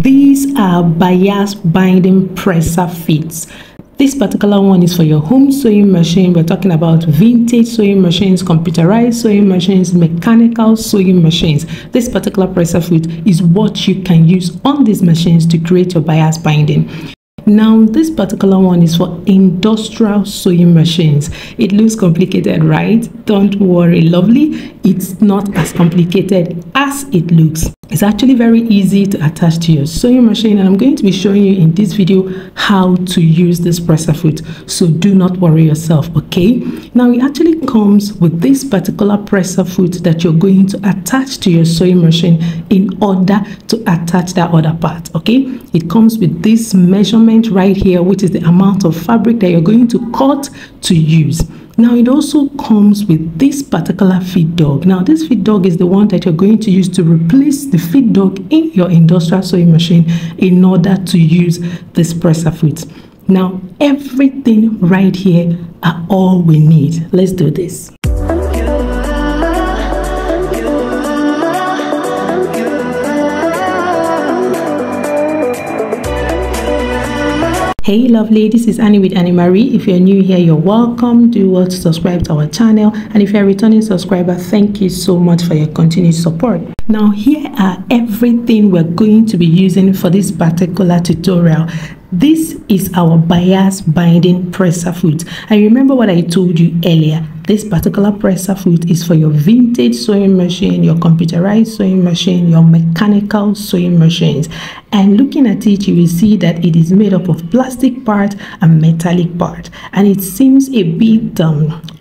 These are bias binding presser feet. This particular one is for your home sewing machine. We're talking about vintage sewing machines, computerized sewing machines, mechanical sewing machines. This particular presser foot is what you can use on these machines to create your bias binding. Now, this particular one is for industrial sewing machines. It looks complicated, right? Don't worry, lovely. It's not as complicated as it looks. It's actually very easy to attach to your sewing machine, and I'm going to be showing you in this video how to use this presser foot. So do not worry yourself, okay? Now, it actually comes with this particular presser foot that you're going to attach to your sewing machine in order to attach that other part, okay? It comes with this measurement right here, which is the amount of fabric that you're going to cut to use. Now, it also comes with this particular feed dog. Now, this feed dog is the one that you're going to use to replace the feed dog in your industrial sewing machine in order to use this presser foot. Now, everything right here are all we need. Let's do this. Hey lovely, this is Annie with Annie Marie. If you're new here, you're welcome. Do well to subscribe to our channel, and if you're a returning subscriber, thank you so much for your continued support. Now, here are everything we're going to be using for this particular tutorial. This is our bias binding presser foot. And remember what I told you earlier, this particular presser foot is for your vintage sewing machine, your computerized sewing machine, your mechanical sewing machines. And looking at it, you will see that it is made up of plastic part and metallic part. And it seems a bit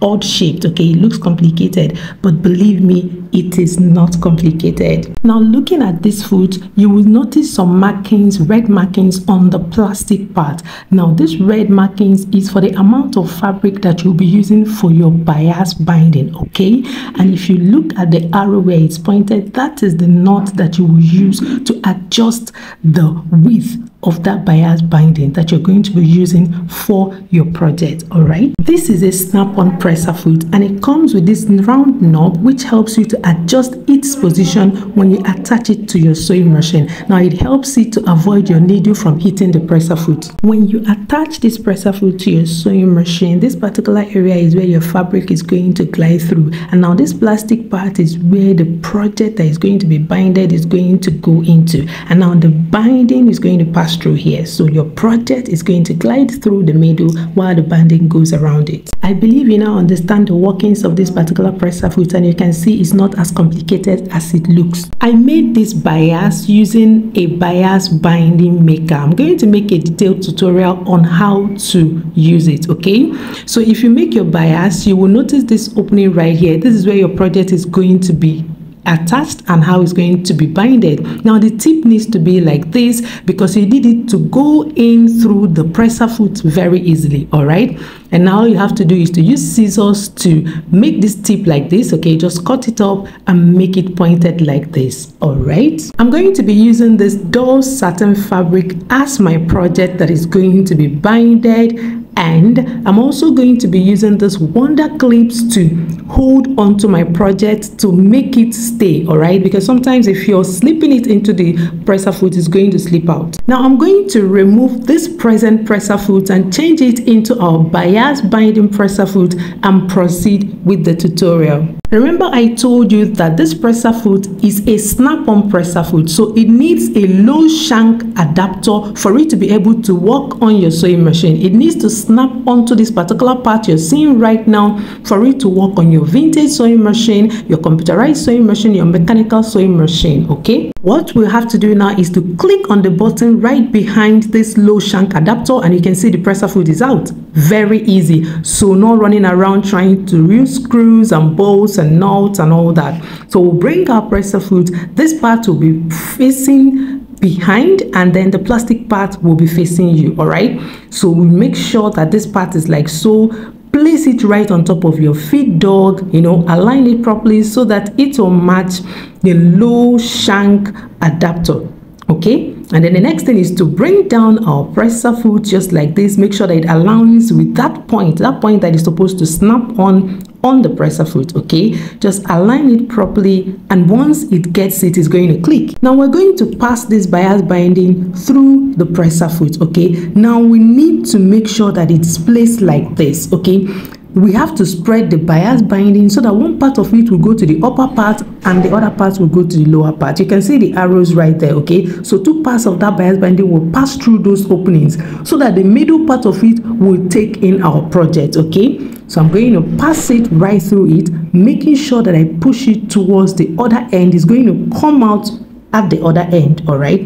odd shaped, okay? It looks complicated, but believe me, it is not complicated. Now, looking at this foot, you will notice some markings, red markings on the plastic part. Now, this red markings is for the amount of fabric that you'll be using for your bias binding, okay? And if you look at the arrow where it's pointed, that is the knot that you will use to adjust the width of that bias binding that you're going to be using for your project. All right, this is a snap-on presser foot, and it comes with this round knob which helps you to adjust its position when you attach it to your sewing machine. Now, it helps it to avoid your needle from hitting the presser foot. When you attach this presser foot to your sewing machine, this particular area is where your fabric is going to glide through, and now this plastic part is where the project that is going to be binded is going to go into, and now the binding is going to pass through here. So your project is going to glide through the middle while the binding goes around it. I believe you now understand the workings of this particular presser foot, and you can see it's not as complicated as it looks. I made this bias using a bias binding maker. I'm going to make a detailed tutorial on how to use it, okay? So if you make your bias, you will notice this opening right here. This is where your project is going to be attached and how it's going to be binded. Now, the tip needs to be like this because you need it to go in through the presser foot very easily. All right, and now all you have to do is to use scissors to make this tip like this. Okay, just cut it up and make it pointed like this. All right, I'm going to be using this dull satin fabric as my project that is going to be binded, and I'm also going to be using this wonder clips to hold onto my project to make it stay. All right, because sometimes if you're slipping it into the presser foot, it's going to slip out. Now, I'm going to remove this present presser foot and change it into our bias binding presser foot and proceed with the tutorial. Remember, I told you that this presser foot is a snap-on presser foot, so it needs a low shank adapter for it to be able to work on your sewing machine. It needs to snap onto this particular part you're seeing right now for it to work on your vintage sewing machine, your computerized sewing machine, your mechanical sewing machine, okay? What we'll have to do now is to click on the button right behind this low shank adapter, and you can see the presser foot is out. Very easy. So no running around trying to use screws and bolts and nuts and all that. So we'll bring our presser foot. This part will be facing behind, and then the plastic part will be facing you. All right, so we'll make sure that this part is like so. Place it right on top of your feed dog, you know, align it properly so that it will match the low shank adapter. Okay, and then the next thing is to bring down our presser foot just like this. Make sure that it aligns with that point that is supposed to snap on on the presser foot. Okay, just align it properly, and once it gets it, it's going to click. Now we're going to pass this bias binding through the presser foot. Okay, now we need to make sure that it's placed like this. Okay, we have to spread the bias binding so that one part of it will go to the upper part and the other part will go to the lower part. You can see the arrows right there. Okay, so two parts of that bias binding will pass through those openings so that the middle part of it will take in our project. Okay, so I'm going to pass it right through it, making sure that I push it towards the other end. It's going to come out at the other end. All right,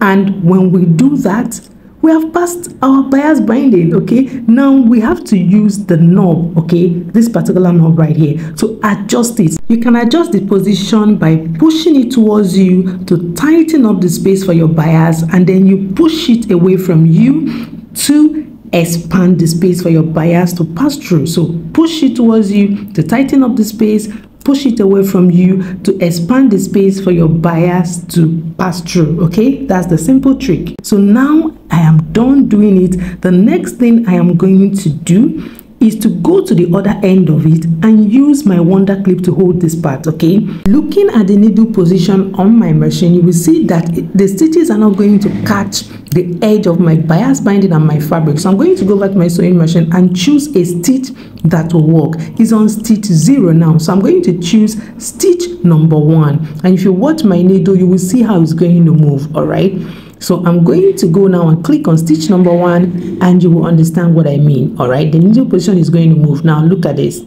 and when we do that, we have passed our bias binding. Okay, now we have to use the knob, okay, this particular knob right here, to adjust it. You can adjust the position by pushing it towards you to tighten up the space for your bias, and then you push it away from you to expand the space for your bias to pass through. So push it towards you to tighten up the space, push it away from you to expand the space for your bias to pass through. Okay, that's the simple trick. So now I am done doing it. The next thing I am going to do is to go to the other end of it and use my wonder clip to hold this part. Okay, looking at the needle position on my machine, you will see that the stitches are not going to catch the edge of my bias binding and my fabric. So I'm going to go back to my sewing machine and choose a stitch that will work. It's on stitch 0 now, so I'm going to choose stitch number 1, and if you watch my needle, you will see how it's going to move. All right, so I'm going to go now and click on stitch number 1, and you will understand what I mean. All right, the needle position is going to move. Now look at this.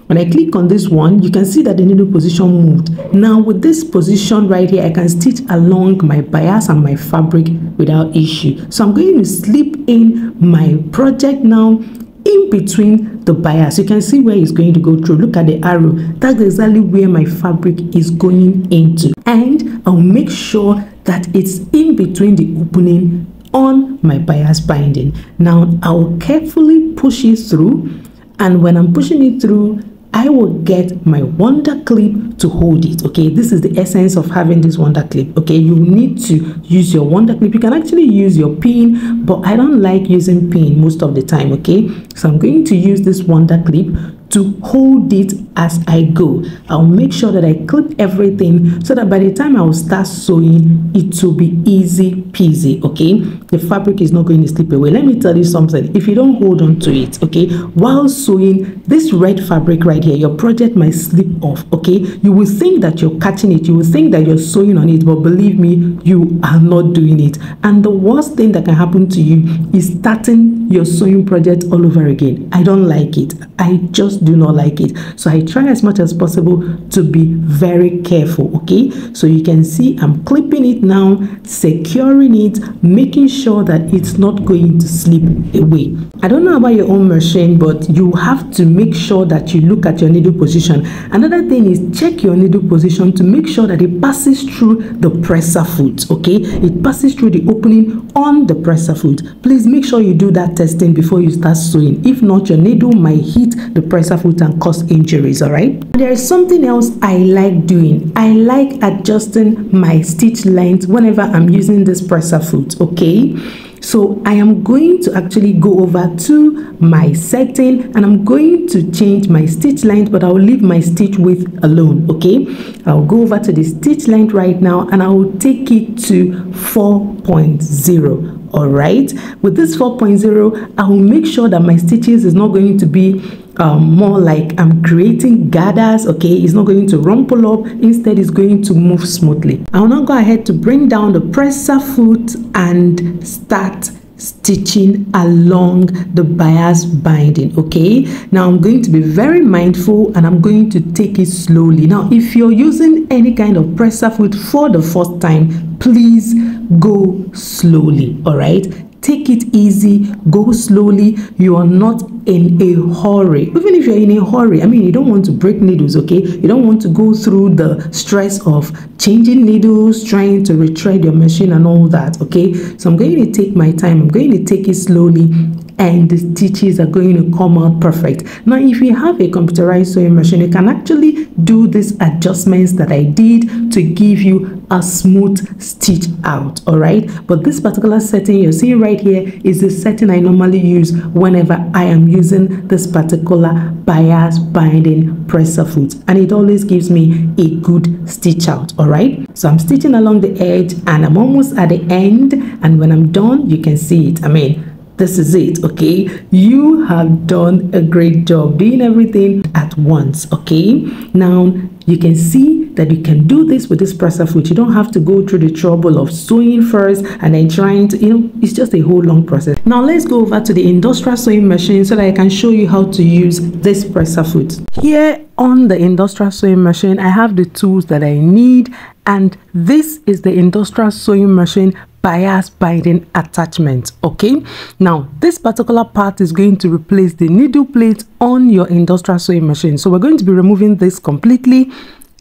When I click on this one, you can see that the needle position moved. Now with this position right here, I can stitch along my bias and my fabric without issue. So I'm going to slip in my project now in between the bias. You can see where it's going to go through. Look at the arrow. That's exactly where my fabric is going into, and I'll make sure that it's in between the opening on my bias binding. Now I'll carefully push it through, and when I'm pushing it through, I will get my wonder clip to hold it. Okay, this is the essence of having this wonder clip. Okay, you need to use your wonder clip. You can actually use your pin, but I don't like using pin most of the time. Okay, so I'm going to use this wonder clip to hold it as I go. I'll make sure that I clip everything so that by the time I will start sewing, it will be easy peasy. Okay, the fabric is not going to slip away. Let me tell you something. If you don't hold on to it, okay, while sewing, this red fabric right here, your project might slip off. Okay, you will think that you're catching it, you will think that you're sewing on it, but believe me, you are not doing it. And the worst thing that can happen to you is starting your sewing project all over again. I don't like it. I just do not like it. So I try as much as possible to be very careful. Okay, so you can see I'm clipping it now, securing it, making sure that it's not going to slip away. I don't know about your own machine, but you have to make sure that you look at your needle position. Another thing is check your needle position to make sure that it passes through the presser foot. Okay, it passes through the opening on the presser foot. Please make sure you do that testing before you start sewing. If not, your needle might hit the presser foot and cause injuries. All right, there is something else I like doing. I like adjusting my stitch length whenever I'm using this presser foot. Okay, so I am going to actually go over to my setting and I'm going to change my stitch length, but I will leave my stitch width alone. Okay, I'll go over to the stitch length right now and I will take it to 4.0. all right, with this 4.0, I will make sure that my stitches is not going to be more like I'm creating gathers. Okay, it's not going to rumple up, instead it's going to move smoothly. I will now go ahead to bring down the presser foot and start stitching along the bias binding. Okay, now I'm going to be very mindful and I'm going to take it slowly. Now if you're using any kind of presser foot for the first time, please go slowly. All right, take it easy, go slowly. You are not in a hurry. Even if you're in a hurry, I mean, you don't want to break needles. Okay, you don't want to go through the stress of changing needles, trying to retread your machine and all that. Okay, so I'm going to take my time, I'm going to take it slowly and the stitches are going to come out perfect. Now, if you have a computerized sewing machine, you can actually do these adjustments that I did to give you a smooth stitch out. All right, but this particular setting you're seeing right here is the setting I normally use whenever I am using this particular bias binding presser foot, and it always gives me a good stitch out. All right, so I'm stitching along the edge and I'm almost at the end, and when I'm done you can see it. I mean, this is it. Okay, you have done a great job doing everything at once. Okay, now you can see that you can do this with this presser foot. You don't have to go through the trouble of sewing first and then trying to, it's just a whole long process. Now let's go over to the industrial sewing machine so that I can show you how to use this presser foot. Here on the industrial sewing machine, I have the tools that I need, and this is the industrial sewing machine bias binding attachment. Okay, now this particular part is going to replace the needle plate on your industrial sewing machine. So we're going to be removing this completely,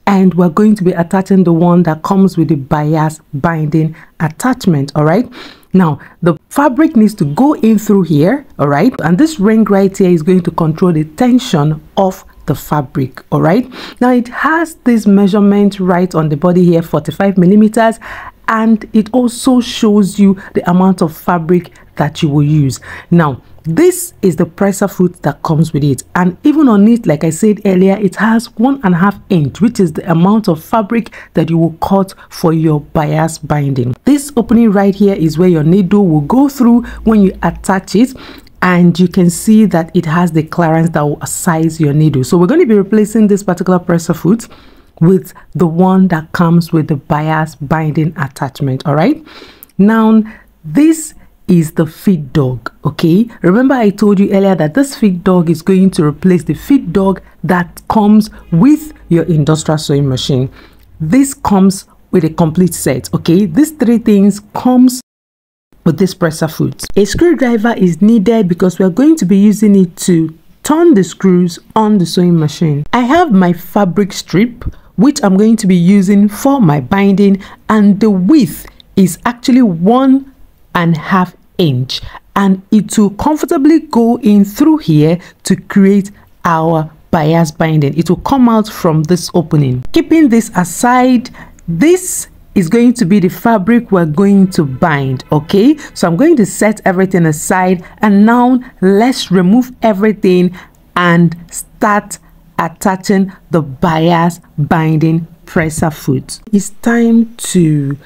and we're going to be attaching the one that comes with the bias binding attachment. All right, now the fabric needs to go in through here. All right, and this ring right here is going to control the tension of the fabric. All right, now it has this measurement right on the body here, 45 millimeters, and it also shows you the amount of fabric that you will use. Now this is the presser foot that comes with it, and even on it, like I said earlier, it has 1.5 inch, which is the amount of fabric that you will cut for your bias binding. This opening right here is where your needle will go through when you attach it, and you can see that it has the clearance that will size your needle. So we're going to be replacing this particular presser foot with the one that comes with the bias binding attachment. All right, now this is the feed dog. Okay, remember I told you earlier that this feed dog is going to replace the feed dog that comes with your industrial sewing machine. This comes with a complete set. Okay, these three things comes with this presser foot. A screwdriver is needed because we are going to be using it to turn the screws on the sewing machine. I have my fabric strip, which I'm going to be using for my binding, and the width is actually 1.5 inch, and it will comfortably go in through here to create our bias binding. It will come out from this opening. Keeping this aside, this is going to be the fabric we're going to bind. Okay, so I'm going to set everything aside, and now let's remove everything and start attaching the bias binding presser foot. It's time to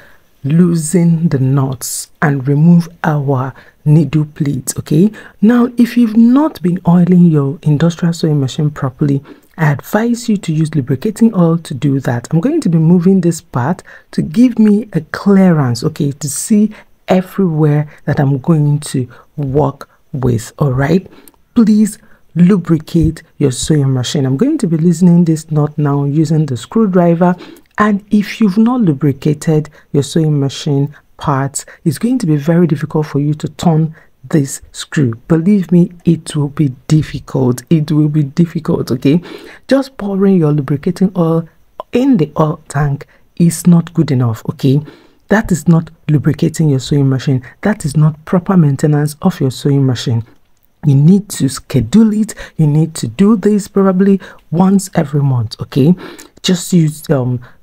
loosen the knots and remove our needle plate. Okay, now if you've not been oiling your industrial sewing machine properly, I advise you to use lubricating oil to do that. I'm going to be moving this part to give me a clearance, okay, to see everywhere that I'm going to work with. All right, please lubricate your sewing machine. I'm going to be loosening this knot now using the screwdriver, and if you've not lubricated your sewing machine parts, it's going to be very difficult for you to turn this screw. Believe me, it will be difficult. It will be difficult. Okay, just pouring your lubricating oil in the oil tank is not good enough. Okay, that is not lubricating your sewing machine. That is not proper maintenance of your sewing machine. You need to schedule it. You need to do this probably once every month. Okay, just use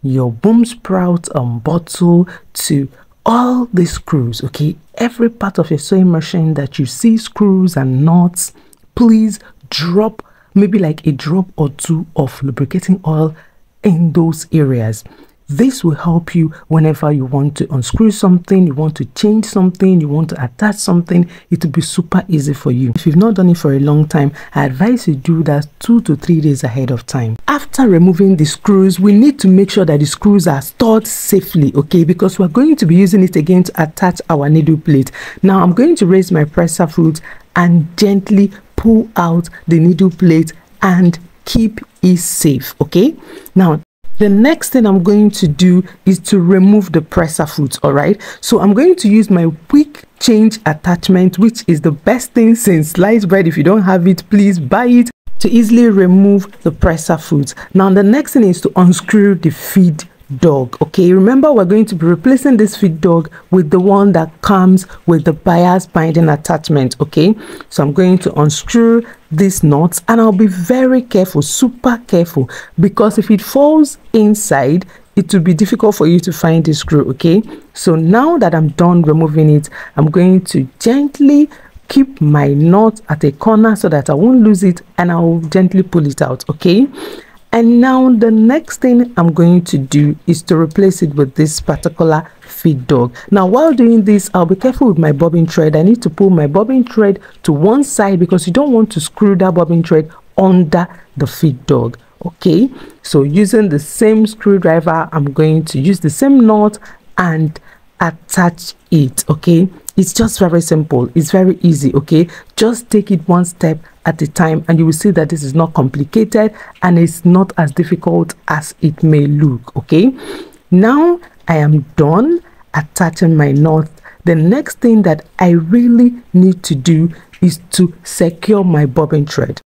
your boom sprout bottle to all the screws. Okay, every part of your sewing machine that you see screws and knots, please drop maybe like a drop or two of lubricating oil in those areas. This will help you whenever you want to unscrew something, you want to change something, you want to attach something. It will be super easy for you. If you've not done it for a long time, I advise you do that 2 to 3 days ahead of time. After removing the screws, we need to make sure that the screws are stored safely, okay, because we're going to be using it again to attach our needle plate. Now I'm going to raise my presser foot and gently pull out the needle plate and keep it safe. Okay, now the next thing I'm going to do is to remove the presser foot. All right, so I'm going to use my quick change attachment, which is the best thing since sliced bread. If you don't have it, please buy it, to easily remove the presser foot. Now the next thing is to unscrew the feed dog. Okay, remember we're going to be replacing this feed dog with the one that comes with the bias binding attachment. Okay, so I'm going to unscrew these nuts, and I'll be very careful, super careful, because if it falls inside, it will be difficult for you to find the screw. Okay, so now that I'm done removing it, I'm going to gently keep my knot at a corner so that I won't lose it, and I'll gently pull it out. Okay, and now the next thing I'm going to do is to replace it with this particular feed dog. Now while doing this, I'll be careful with my bobbin thread. I need to pull my bobbin thread to one side because you don't want to screw that bobbin thread under the feed dog. Okay, so using the same screwdriver, I'm going to use the same knot and attach it. Okay, it's just very simple, it's very easy. Okay, just take it one step at a time, and you will see that this is not complicated and it's not as difficult as it may look. Okay, now I am done attaching my knot. The next thing that I really need to do is to secure my bobbin thread.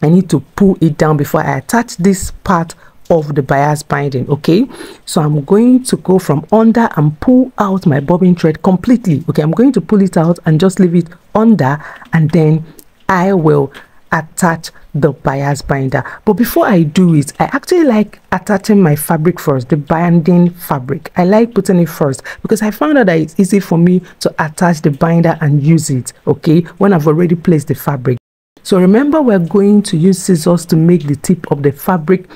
I need to pull it down before I attach this part of the bias binding. Okay, so I'm going to go from under and pull out my bobbin thread completely. Okay, I'm going to pull it out and just leave it under, and then I will attach the bias binder. But before I do it, I actually like attaching my fabric first, the binding fabric. I like putting it first because I found out that it's easy for me to attach the binder and use it, okay, when I've already placed the fabric. So remember, we're going to use scissors to make the tip of the fabric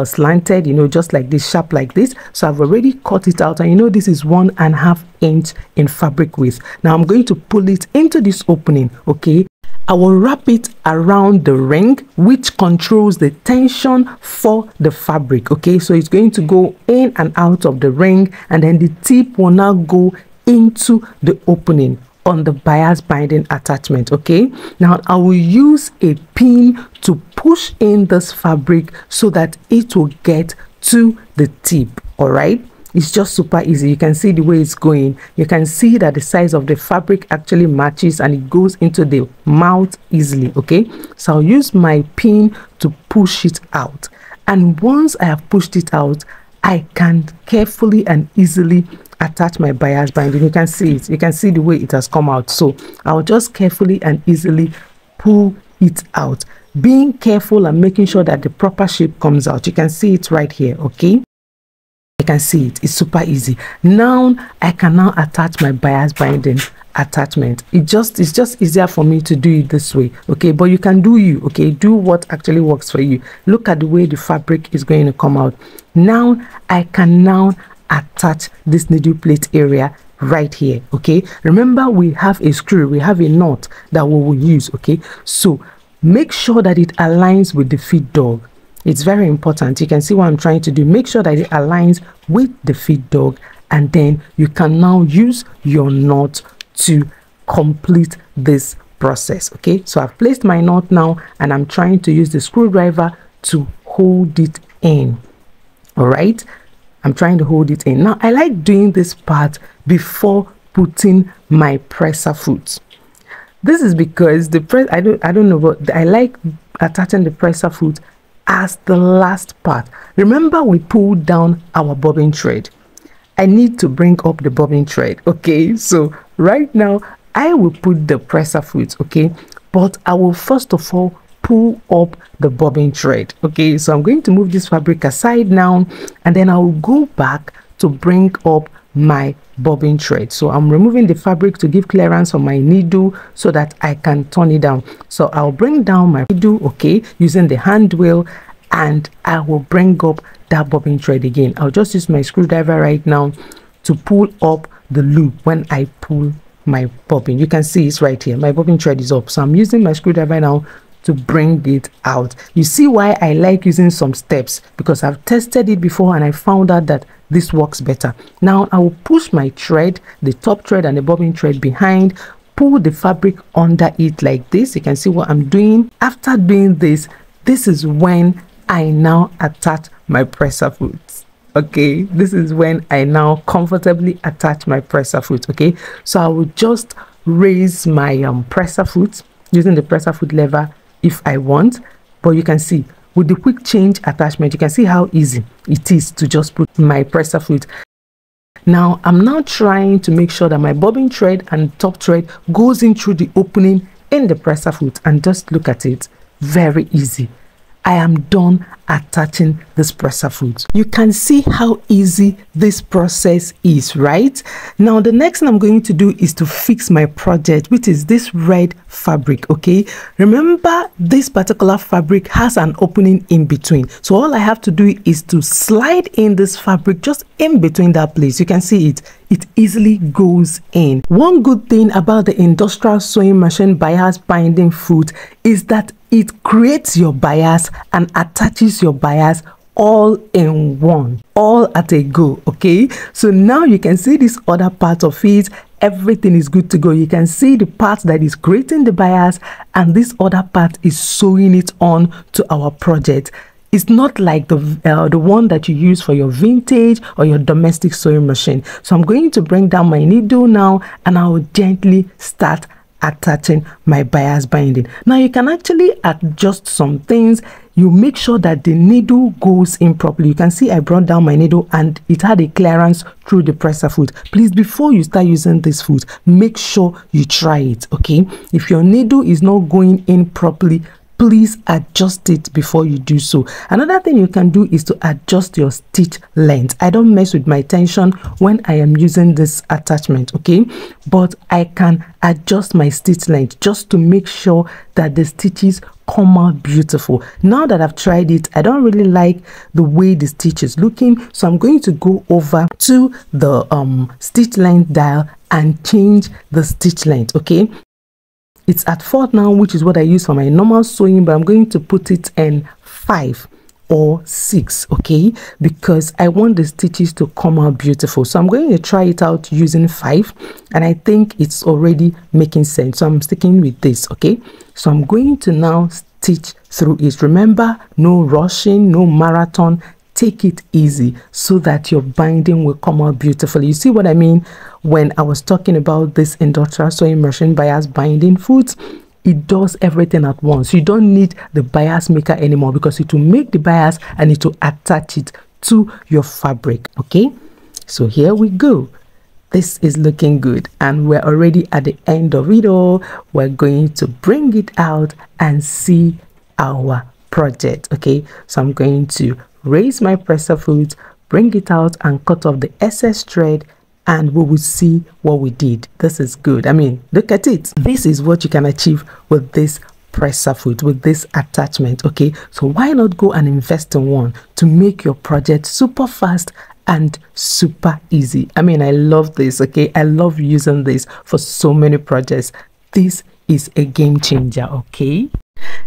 slanted, you know, just like this, sharp like this. So I've already cut it out, and you know this is 1.5 inch in fabric width. Now I'm going to pull it into this opening. Okay, I will wrap it around the ring, which controls the tension for the fabric. Okay, so it's going to go in and out of the ring, and then the tip will now go into the opening on the bias binding attachment. Okay, now I will use a pin to push in this fabric so that it will get to the tip. All right, it's just super easy. You can see the way it's going. You can see that the size of the fabric actually matches and it goes into the mouth easily. Okay, so I'll use my pin to push it out, and once I have pushed it out, I can carefully and easily attach my bias binding. You can see it, you can see the way it has come out. So I'll just carefully and easily pull it out, being careful and making sure that the proper shape comes out. You can see it right here. Okay, you can see it, it's super easy. Now I can now attach my bias binding attachment. It's just easier for me to do it this way. Okay, but you can do you. Okay, do what actually works for you. Look at the way the fabric is going to come out. Now I can now attach this needle plate area right here. Okay, remember we have a screw, we have a knot that we will use. Okay, so make sure that it aligns with the feed dog. It's very important. You can see what I'm trying to do. Make sure that it aligns with the feed dog, and then you can now use your knot to complete this process. Okay, so I've placed my knot now, and I'm trying to use the screwdriver to hold it in. All right, I'm trying to hold it in. Now I like doing this part before putting my presser foot. This is because the press, I don't know, but I like attaching the presser foot as the last part. Remember, we pulled down our bobbin thread. I need to bring up the bobbin thread. Okay, so right now I will put the presser foot. Okay, but I will first of all pull up the bobbin thread. Okay, so I'm going to move this fabric aside now, and then I will go back to bring up my bobbin thread. So I'm removing the fabric to give clearance on my needle so that I can turn it down. So I'll bring down my needle, okay, using the hand wheel, and I will bring up that bobbin thread again. I'll just use my screwdriver right now to pull up the loop when I pull my bobbin. You can see it's right here, my bobbin thread is up, so I'm using my screwdriver now to bring it out. You see why I like using some steps, because I've tested it before and I found out that this works better. Now I will push my thread, the top thread and the bobbin thread behind, pull the fabric under it like this. You can see what I'm doing. After doing this, this is when I now attach my presser foot. Okay, this is when I now comfortably attach my presser foot. Okay, so I will just raise my presser foot using the presser foot lever if I want, but you can see with the quick change attachment, you can see how easy it is to just put my presser foot. Now I'm now trying to make sure that my bobbin thread and top thread goes in through the opening in the presser foot, and just look at it, very easy. I am done attaching this presser foot. You can see how easy this process is, right? Now the next thing I'm going to do is to fix my project, which is this red fabric. Okay, remember this particular fabric has an opening in between, so all I have to do is to slide in this fabric just in between that place. You can see it easily goes in. One good thing about the industrial sewing machine bias binding foot is that it creates your bias and attaches your bias all in one, all at a go. Okay, so now you can see this other part of it. Everything is good to go. You can see the part that is creating the bias, and this other part is sewing it on to our project. It's not like the one that you use for your vintage or your domestic sewing machine. So I'm going to bring down my needle now, and I will gently start attaching my bias binding. Now you can actually adjust some things. You make sure that the needle goes in properly. You can see I brought down my needle and it had a clearance through the presser foot. Please, before you start using this foot, make sure you try it. Okay, if your needle is not going in properly, please adjust it before you do so. Another thing you can do is to adjust your stitch length. I don't mess with my tension when I am using this attachment, okay, but I can adjust my stitch length just to make sure that the stitches come out beautiful. Now that I've tried it, I don't really like the way the stitch is looking, so I'm going to go over to the stitch length dial and change the stitch length. Okay, it's at 4 now, which is what I use for my normal sewing, but I'm going to put it in 5 or 6, okay, because I want the stitches to come out beautiful. So I'm going to try it out using 5, and I think it's already making sense, so I'm sticking with this. Okay, so I'm going to now stitch through it. Remember, no rushing, no marathon. Take it easy so that your binding will come out beautifully. You see what I mean when I was talking about this industrial sewing machine bias binding foot? It does everything at once. You don't need the bias maker anymore, because it will make the bias and it will attach it to your fabric. Okay, so here we go. This is looking good, and we're already at the end of it all. We're going to bring it out and see our project. Okay, so I'm going to raise my presser foot, bring it out and cut off the excess thread, and we will see what we did. This is good. I mean, look at it. This is what you can achieve with this presser foot, with this attachment. Okay, so why not go and invest in one to make your project super fast and super easy? I mean, I love this. Okay, I love using this for so many projects. This is a game changer. Okay,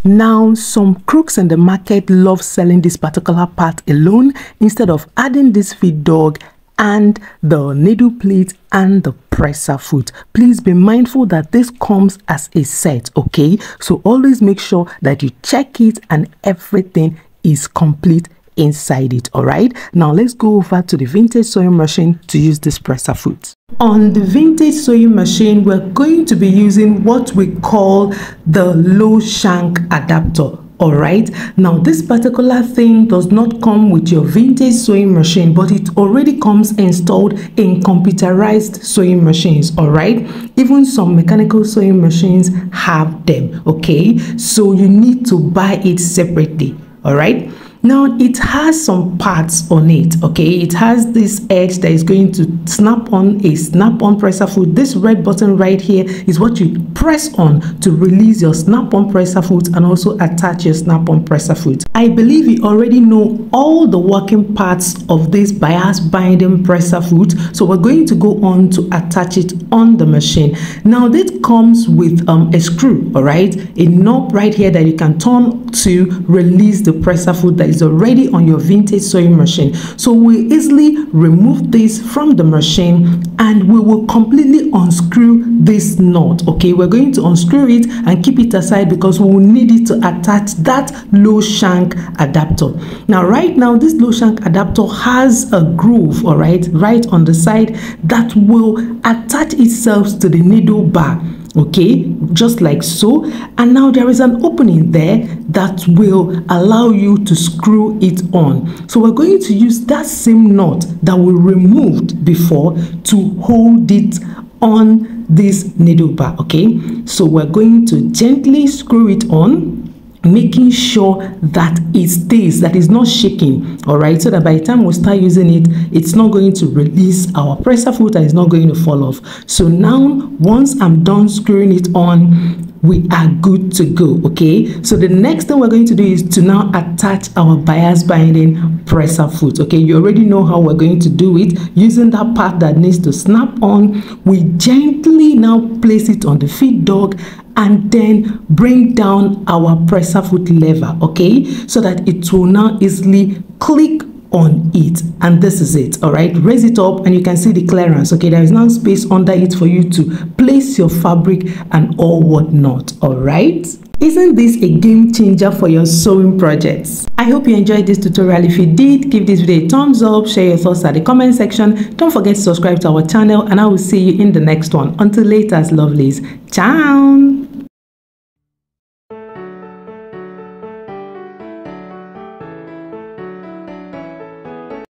now some crooks in the market love selling this particular part alone instead of adding this feed dog and the needle plate and the presser foot. Please be mindful that this comes as a set. Okay, so always make sure that you check it and everything is complete inside it. All right, now let's go over to the vintage sewing machine to use this presser foot. On the vintage sewing machine, we're going to be using what we call the low shank adapter. All right, now this particular thing does not come with your vintage sewing machine, but it already comes installed in computerized sewing machines. All right, even some mechanical sewing machines have them. Okay, so you need to buy it separately. All right, now it has some parts on it. Okay, it has this edge that is going to snap on a snap-on presser foot. This red button right here is what you press on to release your snap-on presser foot and also attach your snap-on presser foot. I believe you already know all the working parts of this bias binding presser foot, so we're going to go on to attach it on the machine. Now this comes with a screw, all right, a knob right here that you can turn to release the presser foot that is already on your vintage sewing machine. So we easily remove this from the machine and we will completely unscrew this nut. Okay, we're going to unscrew it and keep it aside because we will need it to attach that low shank adapter. Now right now this low shank adapter has a groove, all right, right on the side that will attach itself to the needle bar. okay, just like so. And now there is an opening there that will allow you to screw it on. So we're going to use that same knot that we removed before to hold it on this needle bar. Okay, so we're going to gently screw it on, making sure that it stays, that is not shaking, all right, so that by the time we start using it, it's not going to release our presser foot and it's not going to fall off. So now once I'm done screwing it on, we are good to go. Okay, so the next thing we're going to do is to now attach our bias binding presser foot. Okay, you already know how we're going to do it. Using that part that needs to snap on, we gently now place it on the feed dog and then bring down our presser foot lever, okay, so that it will now easily click on it. And this is it. All right, raise it up and you can see the clearance. Okay, there is now space under it for you to place your fabric and all whatnot. All right, isn't this a game changer for your sewing projects? I hope you enjoyed this tutorial. If you did, give this video a thumbs up, share your thoughts at the comment section. Don't forget to subscribe to our channel, and I will see you in the next one. Until later, lovelies. Ciao.